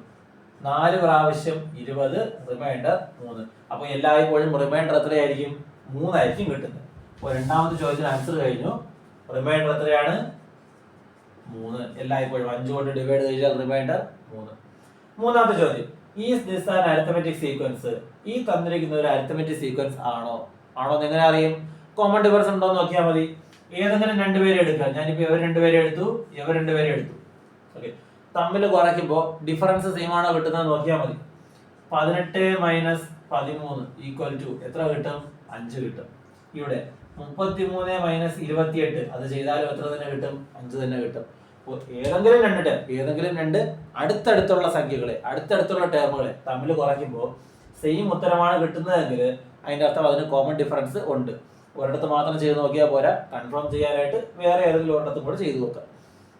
4 പ്രാവശ്യം 20, റിമൈൻഡർ 3. അപ്പൊ എല്ലായ്പ്പോഴും റിമൈൻഡർ എത്രയായിരിക്കും? 3 ആയിരിക്കും കിട്ടുന്നത്. അപ്പോൾ രണ്ടാമത്തെ ചോദ്യത്തിന് ആൻസർ കഴിഞ്ഞു. റിമൈൻഡർ എത്രയാണ്? 3. എല്ലായ്പ്പോഴും 5 കൊണ്ട് ഡിവൈഡ് ചെയ്താൽ റിമൈൻഡർ 3. മൂന്നാമത്തെ ചോദ്യം, is this an arithmetic sequence? ഈ തന്നിരിക്കുന്ന ഒരു അരിത്തമെറ്റിക് സീക്വൻസ് ആണോ എന്ന് എങ്ങനെ അറിയും? കോമൺ ഡിഫറൻസ് ഉണ്ടോ എന്ന് നോക്കിയാൽ മതി. ഏതെങ്കിലും 2 പേരെ എടുക്കുക. ഞാനിപ്പോ ഇവർ 2 പേരെ എടുത്തു, ഇവർ 2 പേരെ എടുത്തു. ഓക്കെ, തമ്മിൽ കുറയ്ക്കുമ്പോൾ ഡിഫറൻസ് സെയിം ആണോ കിട്ടുന്നത് നോക്കിയാൽ മതി. 18 മൈനസ് 13 ഈക്വൽ ടു എത്ര കിട്ടും? 5 കിട്ടും. ഇവിടെ 33 മൈനസ് 28 അത് ചെയ്താലും എത്ര തന്നെ കിട്ടും? 5 തന്നെ കിട്ടും. അപ്പോൾ ഏതെങ്കിലും 2 അടുത്തടുത്തുള്ള സംഖ്യകളെ, അടുത്തടുത്തുള്ള ടേമുകളെ തമ്മിൽ കുറയ്ക്കുമ്പോൾ സെയിം ഉത്തരമാണ് കിട്ടുന്നതെങ്കിൽ അതിന്റെ അർത്ഥം അതിന് കോമൺ ഡിഫറൻസ് ഉണ്ട്. ഒരിടത്ത് മാത്രം ചെയ്ത് നോക്കിയാൽ പോരാ, കൺഫേം ചെയ്യാനായിട്ട് വേറെ ഏതെങ്കിലും ഒരിടത്തും കൂടെ ചെയ്തു നോക്കാം.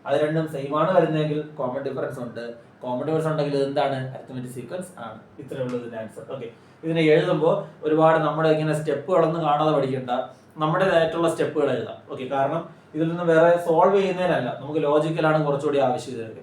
അത് രണ്ടും സെയിം ആണ് വരുന്നതെങ്കിൽ കോമൺ ഡിഫറൻസ് ഉണ്ട്. കോമൺ ഡിഫറൻസ് ഉണ്ടെങ്കിൽ ഇത് എന്താണ്? അരിത്തമെറ്റിക് സീക്വൻസ് ആണ്. ഇത്രയേ ഉള്ളൂ ഇതിന്റെ ആൻസർ. ഓക്കെ, ഇതിനെ എഴുതുമ്പോൾ ഒരുപാട് നമ്മുടെ ഇങ്ങനെ സ്റ്റെപ്പുകളൊന്നും കാണാതെ പഠിക്കണ്ട, നമ്മുടേതായിട്ടുള്ള സ്റ്റെപ്പുകൾ എഴുതാം. ഓക്കെ, കാരണം ഇതിൽ നിന്ന് വേറെ സോൾവ് ചെയ്യുന്നതിനല്ല, നമുക്ക് ലോജിക്കലാണ് കുറച്ചുകൂടി ആവശ്യകത.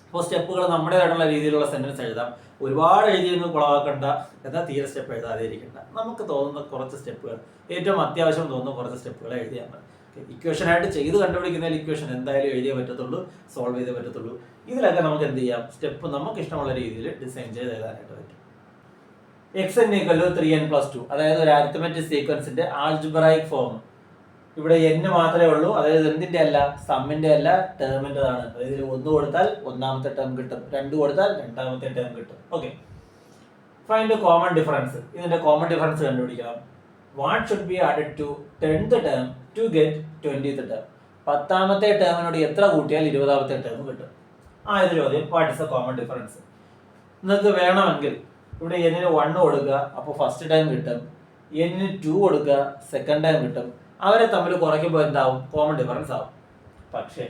അപ്പോൾ സ്റ്റെപ്പുകൾ നമ്മുടേതായിട്ടുള്ള രീതിയിലുള്ള സെന്റൻസ് എഴുതാം. ഒരുപാട് എഴുതിയൊന്നും കുളവാക്കണ്ട, എന്നാൽ തീരെ സ്റ്റെപ്പ് എഴുതാതെ ഇരിക്കണ്ട. നമുക്ക് തോന്നുന്ന കുറച്ച് സ്റ്റെപ്പുകൾ, ഏറ്റവും അത്യാവശ്യം തോന്നുന്ന കുറച്ച് സ്റ്റെപ്പുകൾ എഴുതിയാൽ മതി. ഇക്വേഷനായിട്ട് ചെയ്ത് കണ്ടുപിടിക്കുന്നതിൽ ഇക്വേഷൻ എന്തായാലും എഴുതിയേ പറ്റത്തുള്ളൂ, സോൾവ് ചെയ്തേ പറ്റത്തുള്ളൂ. ഇതിലൊക്കെ നമുക്ക് എന്ത് ചെയ്യാം? സ്റ്റെപ്പ് നമുക്ക് ഇഷ്ടമുള്ള രീതിയിൽ ഡിസൈൻ ചെയ്ത് എഴുതാനായിട്ട് പറ്റും. xn = 3n + 2, അതായത് ഒരു അരിത്തമെറ്റിക് സീക്വൻസിന്റെ ആൾജിബ്രായിക് ഫോം. ഇവിടെ n മാത്രമേ ഉള്ളൂ, അതായത് എന്തിന്റെ അല്ല, സമ്മിന്റെ അല്ല, ടേമിന്റെതാണ്. അതായത് 1 കൊടുത്താൽ ഒന്നാമത്തെ ടേം കിട്ടും, 2 കൊടുത്താൽ രണ്ടാമത്തെ ടേം കിട്ടും. Okay, find common difference. ഇതിന്റെ കോമൺ ഡിഫറൻസ് കണ്ടുപിടിക്കണം. What should be added to 10th term to get 20th term? 10ാമത്തെ ടേമിനോട് എത്ര കൂട്ടിയാൽ 20ാമത്തെ ടേം കിട്ടും? ആദ്യത്തെ ചോദ്യം, what is the common difference? നിങ്ങൾക്ക് വേണമെങ്കിൽ ഇവിടെ n-ന് 1 കൊടുക്കുക, അപ്പോൾ ഫസ്റ്റ് ടൈം കിട്ടും. n-ന് 2 കൊടുക്കുക, സെക്കൻഡ് ടൈം കിട്ടും. അവരെ തമ്മിൽ കുറയ്ക്കുമ്പോൾ എന്താവും? കോമൺ ഡിഫറൻസ് ആവും. പക്ഷേ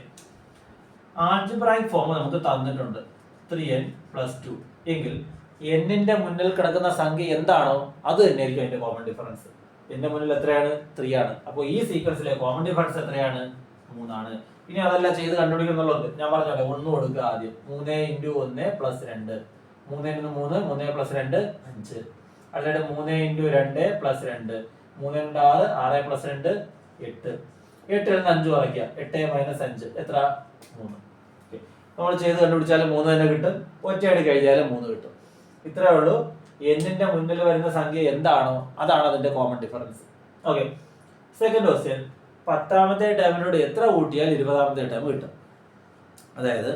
ആൾജിബ്രായിക് ഫോം നമുക്ക് തന്നിട്ടുണ്ട് 3n + 2 എങ്കിൽ n-ന്റെ മുന്നിൽ കിടക്കുന്ന സംഖ്യ എന്താണോ അത് തന്നെയായിരിക്കും അതിന്റെ കോമൺ ഡിഫറൻസ്. n-ന്റെ മുന്നിൽ എത്രയാണ്? 3 ആണ്. അപ്പോൾ ഈ സീക്വൻസിലെ കോമൺ ഡിഫറൻസ് എത്രയാണ്? 3 ആണ്. ഇനി അതല്ല ചെയ്ത് കണ്ടുപിടിക്കുന്നുള്ളത്, ഞാൻ പറഞ്ഞോളെ, 1 കൊടുക്കുക ആദ്യം. 3 × 1 + 2, 3 × 3 3 + 2 5. അല്ലാതെ 3 × 2 + 2, 3 × 6 6 + 2 8. 8 ൽ 5 കുറയ്ക്കുക, 8 - 5 എത്ര? 3. നമ്മൾ ചെയ്ത് കണ്ടുപിടിച്ചാലും 3 തന്നെ കിട്ടും, ഒറ്റയടി കഴിഞ്ഞാലും 3 കിട്ടും. ഇത്രേ ഉള്ളൂ. n-ന്റെ മുന്നിൽ വരുന്ന സംഖ്യ എന്താണോ അതാണ് അതിന്റെ common difference. Okay, second question, 10ാമത്തെ ടേമിനോട് എത്ര കൂട്ടിയാൽ 20ാമത്തെ ടേം കിട്ടും? അതായത്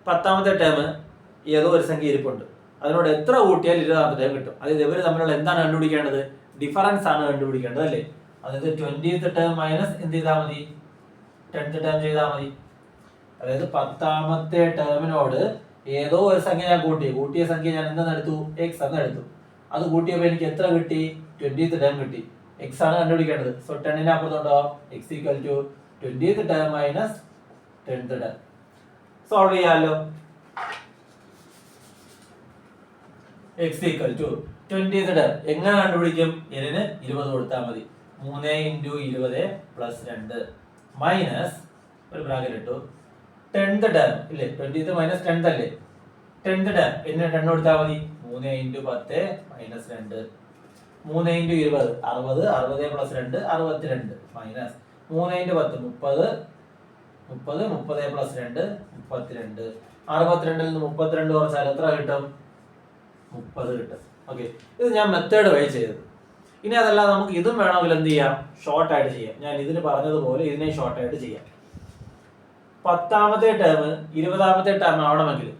10ാമത്തെ ടേം ഏതോ ഒരു സംഖ്യ ഇരിപ്പുണ്ട്, അതിനോട് എത്ര കൂട്ടിയാൽ 20ാമത്തെ ടേം കിട്ടും? അതായത് ഇവർ തമ്മിലുള്ള എന്താണ് കണ്ടുപിടിക്കേണ്ടത്? ഡിഫറൻസ് ആണ് കണ്ടുപിടിക്കേണ്ടത്, അല്ലേ? അതായത് 20th ടേം മൈനസ് എന്ത് ചെയ്താൽ മതി? 10th ടേം ചെയ്താൽ മതി. അതായത് 10ാമത്തെ ടേമിനോട് ഏതോ ഒരു സംഖ്യ ഞാൻ കൂട്ടിയ സംഖ്യ ഞാൻ എന്തെന്ന് എടുത്തു? x എന്ന് എടുത്തു. അത് കൂട്ടിയപ്പോൾ എനിക്ക് എത്ര കിട്ടി? 20th ടേം കിട്ടി. x ആണ് കണ്ടുപിടിക്കേണ്ടത്. സോ 10-ന് അപ്പുറത്തുണ്ടോ? x = 20th term minus 10th term. Solve ചെയ്യാമല്ലോ. x = 20th ടേം എങ്ങനെ കണ്ടുപിടിക്കും? n-ന് 20 കൊടുത്താൽ മതി. 3 × 20 + 2 മൈനസ് ഒരു ബ്രാക്കറ്റ് ഇട്ടു 10th ടേം ഇല്ലേ? 20th മൈനസ് 10th അല്ലേ? 10th ടേം n-ന് 10 കൊടുത്താൽ മതി. 3 × 10 - 2, 3 × 20 60, 60 + 2 62 മൈനസ് 3 × 10 30, 30 + 2 32. 62ൽ നിന്ന് 32 കുറച്ചാൽ എത്ര കിട്ടും? 30 കിട്ടും. ഓക്കെ, ഇത് ഞാൻ മെത്തേഡ് വഴി ചെയ്തത്. ഇനി അതല്ല, നമുക്ക് ഇതും വേണമെങ്കിൽ എന്ത് ചെയ്യാം? ഷോർട്ട് ആയിട്ട് ചെയ്യാം. ഞാൻ ഇതിന് പറഞ്ഞതുപോലെ ഇതിനെ ഷോർട്ട് ആയിട്ട് ചെയ്യാം. 10ാമത്തെ ടേം 20ാമത്തെ ടേം ആവണമെങ്കിൽ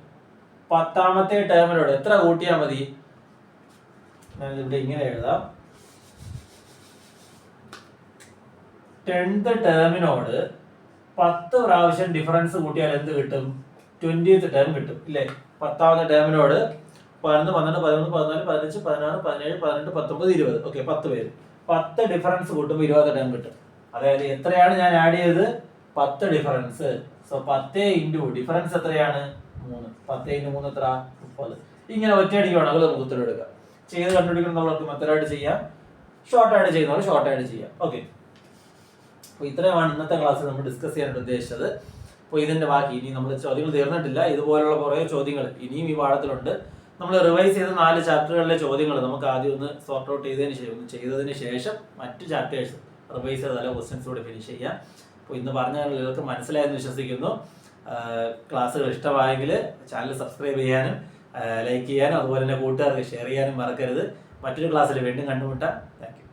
10ാമത്തെ ടേമിനോട് എത്ര കൂട്ടിയാൽ മതി? ഞാൻ ഇവിടെ ഇങ്ങനെ എഴുതാം. 10th ടേമിനോട് 10 പ്രാവശ്യം ഡിഫറൻസ് കൂട്ടിയാൽ എന്ത് കിട്ടും? 20th ടേം കിട്ടും, ഇല്ലേ? 10ാമത്തെ ടേമിനോട് 11 12 13 14 15 16 17 18 19 20. ഓക്കെ, 10 പേര് 10 ഡിഫറൻസ് കൂട്ടുമ്പോൾ 20th ടേം കിട്ടും. അതായത് എത്രയാണ് ഞാൻ ആഡ് ചെയ്തത്? 10 ഡിഫറൻസ്. സോ 10 × ഡിഫറൻസ് എത്രയാണ്? 3. 10 × 3 എത്ര? 30. ഇങ്ങനെ ഒറ്റയടിക്ക് വേണമെങ്കിൽ നമുക്ക് ഉത്തരം എടുക്കാം. ചെയ്ത് കണ്ടുപിടിക്കുന്നവർക്ക് മെത്തേഡായിട്ട് ചെയ്യാം, ഷോർട്ട് ആയിട്ട് ചെയ്യുന്നവർ ഷോർട്ട് ആയിട്ട് ചെയ്യാം. ഓക്കെ, അപ്പോൾ ഇത്രയുമാണ് ഇന്നത്തെ ക്ലാസ്സിൽ നമ്മൾ ഡിസ്കസ് ചെയ്യാനായിട്ട് ഉദ്ദേശിച്ചത്. അപ്പോൾ ഇതിന്റെ ബാക്കി ഇനി നമ്മൾ ചോദ്യങ്ങൾ തീർന്നിട്ടില്ല. ഇതുപോലുള്ള കുറേ ചോദ്യങ്ങൾ ഇനിയും ഈ പാഠത്തിലുണ്ട്. നമ്മൾ റിവൈസ് ചെയ്ത 4 ചാപ്റ്ററുകളിലെ ചോദ്യങ്ങൾ നമുക്ക് ആദ്യം ഒന്ന് സോർട്ട് ഔട്ട് ചെയ്തതിന് ശേഷം മറ്റു ചാപ്റ്റേഴ്സ് റിവൈസ് ചെയ്ത നല്ല ക്വസ്റ്റ്യൻസ് കൂടി ഫിനിഷ് ചെയ്യാം. അപ്പോൾ ഇന്ന് പറഞ്ഞ എല്ലാവർക്കും മനസ്സിലായെന്ന് വിശ്വസിക്കുന്നു. ക്ലാസ്സുകൾ ഇഷ്ടമായെങ്കിൽ ചാനൽ സബ്സ്ക്രൈബ് ചെയ്യാനും ലൈക്ക് ചെയ്യാനും അതുപോലെ തന്നെ കൂട്ടുകാർക്ക് ഷെയർ ചെയ്യാനും മറക്കരുത്. മറ്റൊരു ക്ലാസ്സിൽ വീണ്ടും കണ്ടുമുട്ടാം. Thank you.